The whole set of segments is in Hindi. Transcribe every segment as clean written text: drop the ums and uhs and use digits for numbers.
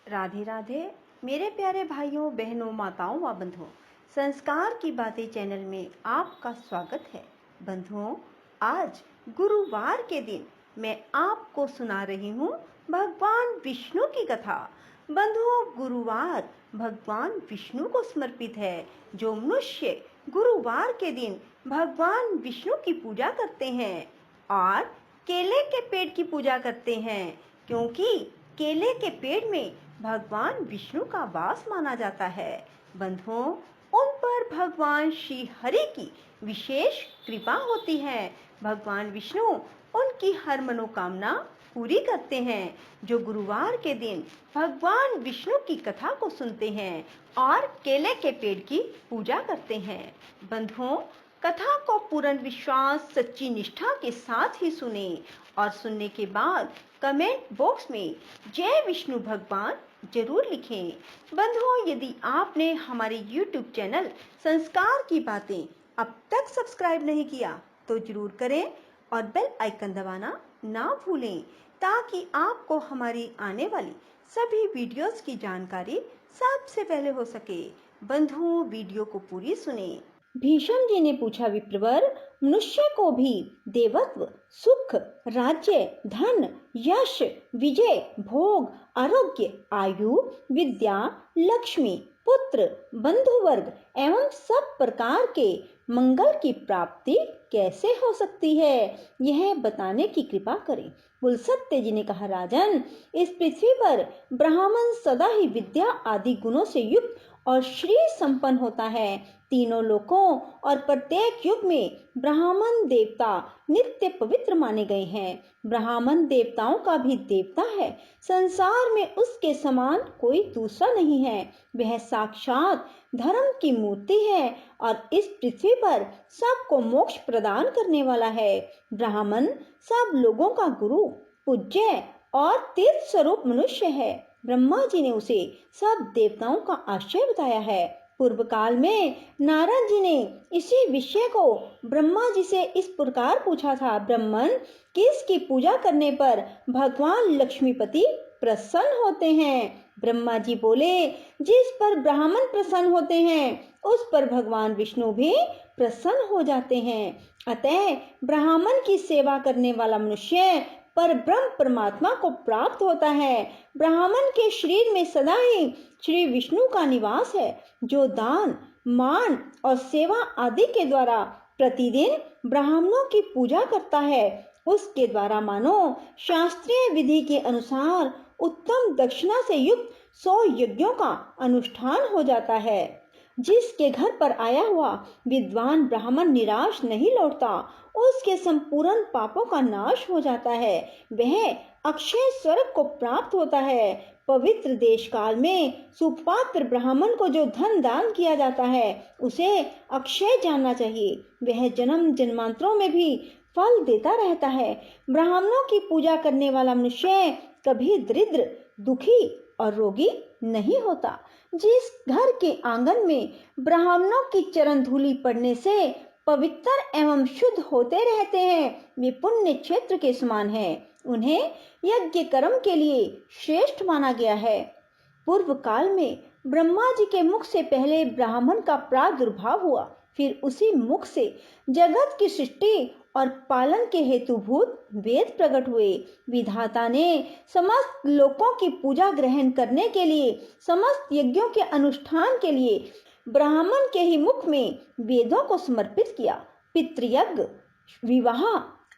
राधे राधे मेरे प्यारे भाइयों बहनों माताओं व बंधुओं, संस्कार की बातें चैनल में आपका स्वागत है। बंधुओं, आज गुरुवार के दिन मैं आपको सुना रही हूँ भगवान विष्णु की कथा। बंधुओं, गुरुवार भगवान विष्णु को समर्पित है। जो मनुष्य गुरुवार के दिन भगवान विष्णु की पूजा करते हैं और केले के पेड़ की पूजा करते हैं, क्योंकि केले के पेड़ में भगवान विष्णु का वास माना जाता है। बंधुओं, उन पर भगवान श्री हरि की विशेष कृपा होती है। भगवान विष्णु उनकी हर मनोकामना पूरी करते हैं। जो गुरुवार के दिन भगवान विष्णु की कथा को सुनते हैं और केले के पेड़ की पूजा करते हैं। बंधुओं, कथा को पूर्ण विश्वास सच्ची निष्ठा के साथ ही सुने और सुनने के बाद कमेंट बॉक्स में जय विष्णु भगवान जरूर लिखें। बंधुओं, यदि आपने हमारे YouTube चैनल संस्कार की बातें अब तक सब्सक्राइब नहीं किया तो जरूर करें और बेल आइकन दबाना ना भूलें, ताकि आपको हमारी आने वाली सभी वीडियोस की जानकारी सबसे पहले हो सके। बंधुओं, वीडियो को पूरी सुने। भीष्म जी ने पूछा, विप्रवर, मनुष्य को भी देवत्व, सुख, राज्य, धन, यश, विजय, भोग, आरोग्य, आयु, विद्या, लक्ष्मी, पुत्र, बंधु वर्ग एवं सब प्रकार के मंगल की प्राप्ति कैसे हो सकती है, यह बताने की कृपा करें। पुलस्त्य जी ने कहा, राजन, इस पृथ्वी पर ब्राह्मण सदा ही विद्या आदि गुणों से युक्त और श्री संपन्न होता है। तीनों लोकों और प्रत्येक युग में ब्राह्मण देवता नित्य पवित्र माने गए हैं। ब्राह्मण देवताओं का भी देवता है। संसार में उसके समान कोई दूसरा नहीं है। वह साक्षात धर्म की मूर्ति है और इस पृथ्वी पर सबको मोक्ष प्रदान करने वाला है। ब्राह्मण सब लोगों का गुरु, पूज्य और तीर्थ स्वरूप मनुष्य है। ब्रह्मा जी ने उसे सब देवताओं का आश्रय बताया है। पूर्व काल में नारद जी ने इसी विषय को ब्रह्मा जी से इस प्रकार पूछा था, ब्राह्मण किसकी पूजा करने पर भगवान लक्ष्मीपति प्रसन्न होते हैं? ब्रह्मा जी बोले, जिस पर ब्राह्मण प्रसन्न होते हैं उस पर भगवान विष्णु भी प्रसन्न हो जाते हैं। अतः ब्राह्मण की सेवा करने वाला मनुष्य पर ब्रह्म परमात्मा को प्राप्त होता है। ब्राह्मण के शरीर में सदा ही श्री विष्णु का निवास है, जो दान, मान और सेवा आदि के द्वारा प्रतिदिन ब्राह्मणों की पूजा करता है। उसके द्वारा मानो शास्त्रीय विधि के अनुसार उत्तम दक्षिणा से युक्त 100 यज्ञों का अनुष्ठान हो जाता है। जिसके घर पर आया हुआ विद्वान ब्राह्मण निराश नहीं लौटता, उसके संपूर्ण पापों का नाश हो जाता है। वह अक्षय स्वर्ग को प्राप्त होता है। पवित्र देश काल में सुपात्र ब्राह्मण को जो धन दान किया जाता है उसे अक्षय जानना चाहिए। वह जन्म जन्मांतरों में भी फल देता रहता है। ब्राह्मणों की पूजा करने वाला मनुष्य कभी दरिद्र, दुखी और रोगी नहीं होता। जिस घर के आंगन में ब्राह्मणों की चरण धूलि पड़ने से पवित्र एवं शुद्ध होते रहते हैं, वे पुण्य क्षेत्र के समान हैं। उन्हें यज्ञ कर्म के लिए श्रेष्ठ माना गया है। पूर्व काल में ब्रह्मा जी के मुख से पहले ब्राह्मण का प्रादुर्भाव हुआ, फिर उसी मुख से जगत की सृष्टि और पालन के हेतुभूत वेद प्रकट हुए। विधाता ने समस्त लोकों की पूजा ग्रहण करने के लिए, समस्त यज्ञों के अनुष्ठान के लिए ब्राह्मण के ही मुख में वेदों को समर्पित किया। पितृयज्ञ, विवाह,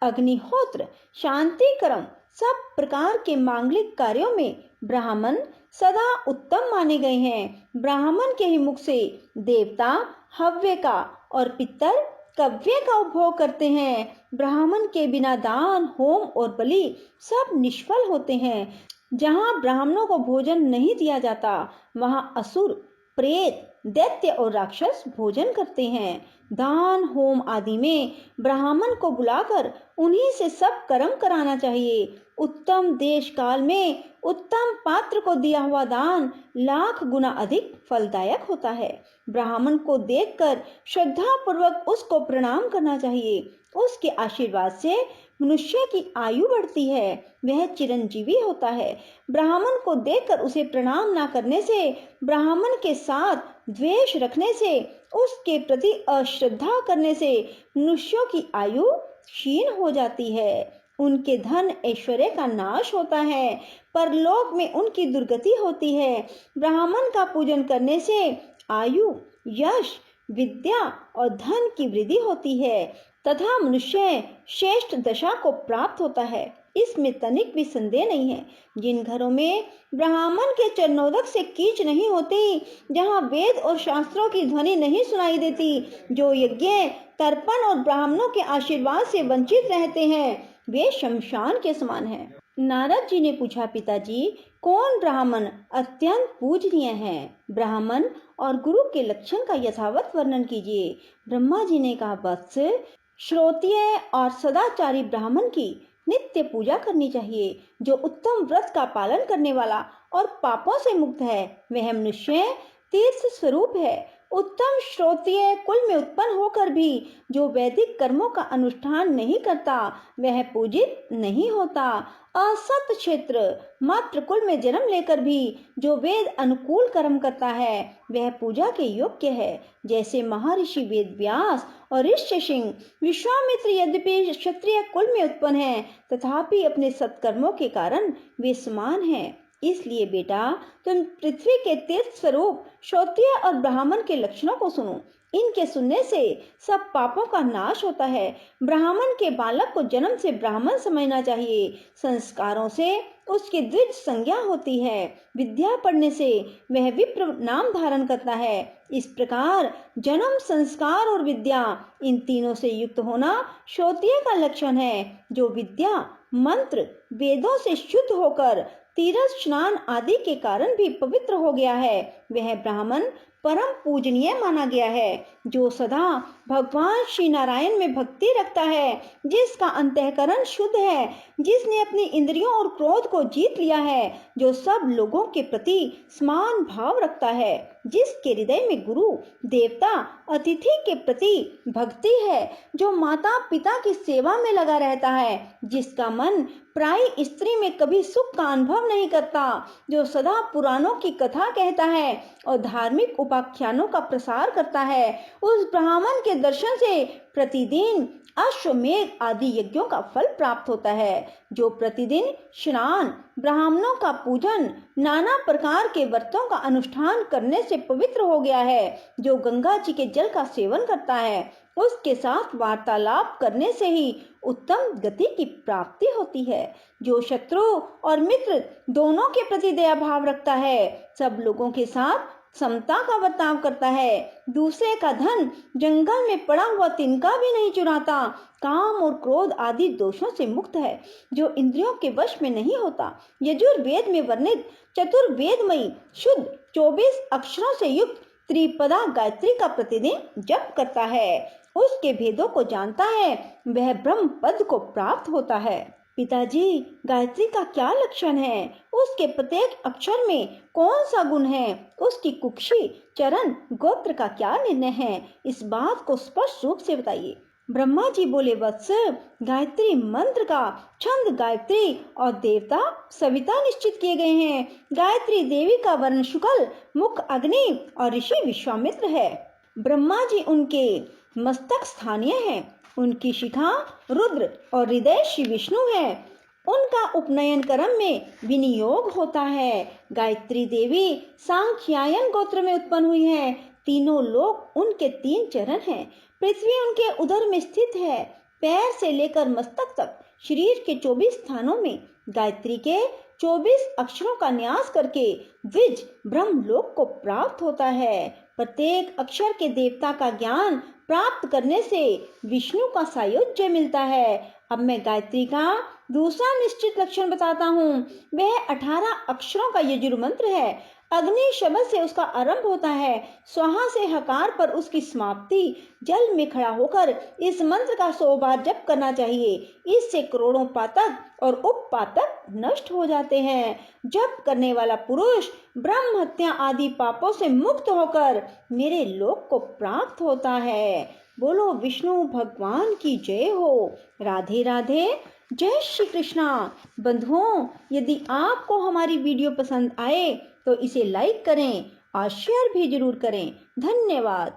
अग्निहोत्र, शांति कर्म, सब प्रकार के मांगलिक कार्यों में ब्राह्मण सदा उत्तम माने गए हैं। ब्राह्मण के ही मुख से देवता हव्य का और पितर कव्य का उपभोग करते हैं। ब्राह्मण के बिना दान, होम और बलि सब निष्फल होते हैं। जहाँ ब्राह्मणों को भोजन नहीं दिया जाता, वहाँ असुर, प्रेत, दैत्य और राक्षस भोजन करते हैं। दान, होम आदि में ब्राह्मण को बुलाकर उन्हीं से सब कर्म कराना चाहिए। उत्तम देश काल में उत्तम पात्र को दिया हुआ दान लाख गुना अधिक फलदायक होता है। ब्राह्मण को देखकर श्रद्धा पूर्वक उसको प्रणाम करना चाहिए। उसके आशीर्वाद से मनुष्य की आयु बढ़ती है, वह चिरंजीवी होता है। ब्राह्मण को देखकर उसे प्रणाम न करने से, ब्राह्मण के साथ द्वेष रखने से, उसके प्रति अश्रद्धा करने से मनुष्यों की आयु क्षीण हो जाती है। उनके धन ऐश्वर्य का नाश होता है, परलोक में उनकी दुर्गति होती है। ब्राह्मण का पूजन करने से आयु, यश, विद्या और धन की वृद्धि होती है तथा मनुष्य श्रेष्ठ दशा को प्राप्त होता है। इसमें तनिक भी संदेह नहीं है। जिन घरों में ब्राह्मण के चरणोदक से कीच नहीं होती, जहाँ वेद और शास्त्रों की ध्वनि नहीं सुनाई देती, जो यज्ञ, तर्पण और ब्राह्मणों के आशीर्वाद से वंचित रहते हैं, वे शमशान के समान हैं। नारद जी ने पूछा, पिताजी, कौन ब्राह्मण अत्यंत पूजनीय है? ब्राह्मण और गुरु के लक्षण का यथावत वर्णन कीजिए। ब्रह्मा जी ने कहा, वत्स, श्रोत्रिय और सदाचारी ब्राह्मण की नित्य पूजा करनी चाहिए। जो उत्तम व्रत का पालन करने वाला और पापों से मुक्त है, वह मनुष्य तीर्थ स्वरूप है। उत्तम श्रोत्रिय कुल में उत्पन्न होकर भी जो वैदिक कर्मों का अनुष्ठान नहीं करता, वह पूजित नहीं होता। असत क्षेत्र मात्र कुल में जन्म लेकर भी जो वेद अनुकूल कर्म करता है, वह पूजा के योग्य है। जैसे महर्षि वेद व्यास और ऋष्यशृंग, विश्वामित्र यद्यपि क्षत्रिय कुल में उत्पन्न है, तथापि अपने सत्कर्मों के कारण वे समान हैं। इसलिए बेटा, तुम पृथ्वी के तीर्थ स्वरूप श्रोत्रिय और ब्राह्मण के लक्षणों को सुनो। इनके सुनने से सब पापों का नाश होता है। ब्राह्मण के बालक को जन्म से ब्राह्मण समझना चाहिए। संस्कारों से उसकी द्विज संज्ञा होती है। विद्या पढ़ने से वह विप्र नाम धारण करता है। इस प्रकार जन्म, संस्कार और विद्या, इन तीनों से युक्त होना श्रोत्रिय का लक्षण है। जो विद्या, मंत्र, वेदों से शुद्ध होकर तीर्थ स्नान आदि के कारण भी पवित्र हो गया है, वह ब्राह्मण परम पूजनीय माना गया है। जो सदा भगवान श्री नारायण में भक्ति रखता है, जिसका अंतःकरण शुद्ध है, जिसने अपनी इंद्रियों और क्रोध को जीत लिया है, जो सब लोगों के प्रति समान भाव रखता है, जिसके हृदय में गुरु, देवता, अतिथि के प्रति भक्ति है, जो माता पिता की सेवा में लगा रहता है, जिसका मन प्राय स्त्री में कभी सुख का अनुभव नहीं करता, जो सदा पुराणों की कथा कहता है और धार्मिक उपाख्यानों का प्रसार करता है, उस ब्राह्मण के दर्शन से प्रतिदिन अश्वमेध आदि यज्ञों का फल प्राप्त होता है। जो प्रतिदिन स्नान, ब्राह्मणों का पूजन, नाना प्रकार के व्रतों का अनुष्ठान करने से पवित्र हो गया है, जो गंगा जी के जल का सेवन करता है, उसके साथ वार्तालाप करने से ही उत्तम गति की प्राप्ति होती है। जो शत्रु और मित्र दोनों के प्रति दया भाव रखता है, सब लोगों के साथ समता का बर्ताव करता है, दूसरे का धन जंगल में पड़ा हुआ तिनका भी नहीं चुराता, काम और क्रोध आदि दोषों से मुक्त है, जो इंद्रियों के वश में नहीं होता, यजुर्वेद में वर्णित चतुर्वेदमयी शुद्ध 24 अक्षरों से युक्त त्रिपदा गायत्री का प्रतिदिन जप करता है, उसके भेदों को जानता है, वह ब्रह्म पद को प्राप्त होता है। पिताजी, गायत्री का क्या लक्षण है? उसके प्रत्येक अक्षर में कौन सा गुण है? उसकी कुक्षी, चरण, गोत्र का क्या निर्णय है? इस बात को स्पष्ट रूप से बताइए। ब्रह्मा जी बोले, वत्स, गायत्री मंत्र का छंद गायत्री और देवता सविता निश्चित किए गए हैं। गायत्री देवी का वर्ण शुक्ल, मुख अग्नि और ऋषि विश्वामित्र है। ब्रह्मा जी उनके मस्तक स्थानीय है, उनकी शिखा रुद्र और हृदय श्री विष्णु है। उनका उपनयन क्रम में विनियोग होता है। गायत्री देवी सांख्यायन गोत्र में उत्पन्न हुई है। तीनों लोक उनके 3 चरण हैं। पृथ्वी उनके उदर में स्थित है। पैर से लेकर मस्तक तक शरीर के 24 स्थानों में गायत्री के 24 अक्षरों का न्यास करके द्विज ब्रह्मलोक को प्राप्त होता है। प्रत्येक अक्षर के देवता का ज्ञान प्राप्त करने से विष्णु का सायुज्य मिलता है। अब मैं गायत्री का दूसरा निश्चित लक्षण बताता हूँ, वह 18 अक्षरों का यजुर मंत्र है। अग्नि शब्द से उसका आरंभ होता है, स्वाहा से हकार पर उसकी समाप्ति। जल में खड़ा होकर इस मंत्र का 100 बार जप करना चाहिए। इससे करोड़ों पातक और उपपातक नष्ट हो जाते हैं। जप करने वाला पुरुष ब्रह्म हत्या आदि पापों से मुक्त होकर मेरे लोक को प्राप्त होता है। बोलो विष्णु भगवान की जय हो। राधे राधे, जय श्री कृष्णा। बंधुओं, यदि आपको हमारी वीडियो पसंद आए तो इसे लाइक करें और शेयर भी जरूर करें। धन्यवाद।